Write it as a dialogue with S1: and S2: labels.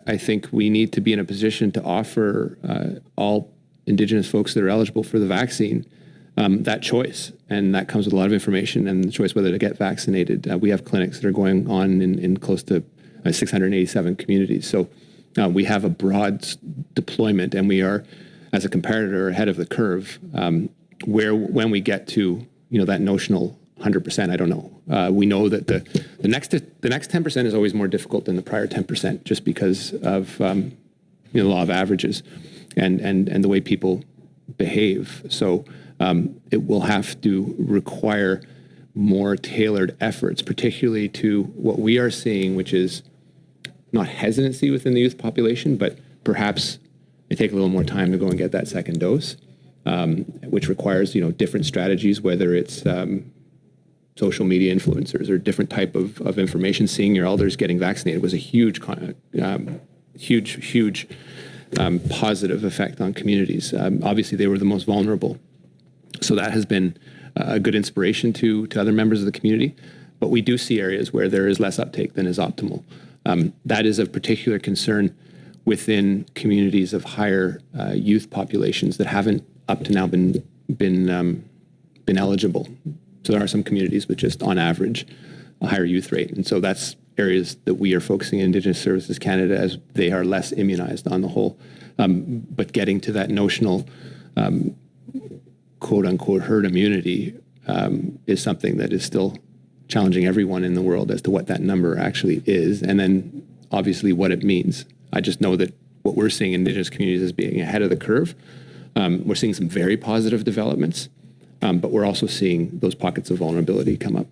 S1: I think we need to be in a position to offer all Indigenous folks that are eligible for the vaccine that choice. And that comes with a lot of information and the choice whether to get vaccinated. We have clinics that are going on in close to 687 communities. So we have a broad deployment, and we are, as a comparator, ahead of the curve. When we get to that notional 100%, I don't know. We know that the next 10% is always more difficult than the prior 10%, just because of the law of averages and the way people behave. So it will have to require more tailored efforts, particularly to what we are seeing, which is not hesitancy within the youth population, but perhaps they take a little more time to go and get that second dose, which requires different strategies, whether it's social media influencers or different type of information. Seeing your elders getting vaccinated was a huge positive effect on communities. Obviously, they were the most vulnerable. So that has been a good inspiration to other members of the community. But we do see areas where there is less uptake than is optimal. That is of particular concern within communities of higher youth populations that haven't up to now been eligible. So there are some communities with just, on average, a higher youth rate. And so that's areas that we are focusing in Indigenous Services Canada, as they are less immunized on the whole. But getting to that notional quote-unquote herd immunity is something that is still challenging everyone in the world as to what that number actually is, and then obviously what it means. I just know that what we're seeing in Indigenous communities is being ahead of the curve. We're seeing some very positive developments, but we're also seeing those pockets of vulnerability come up.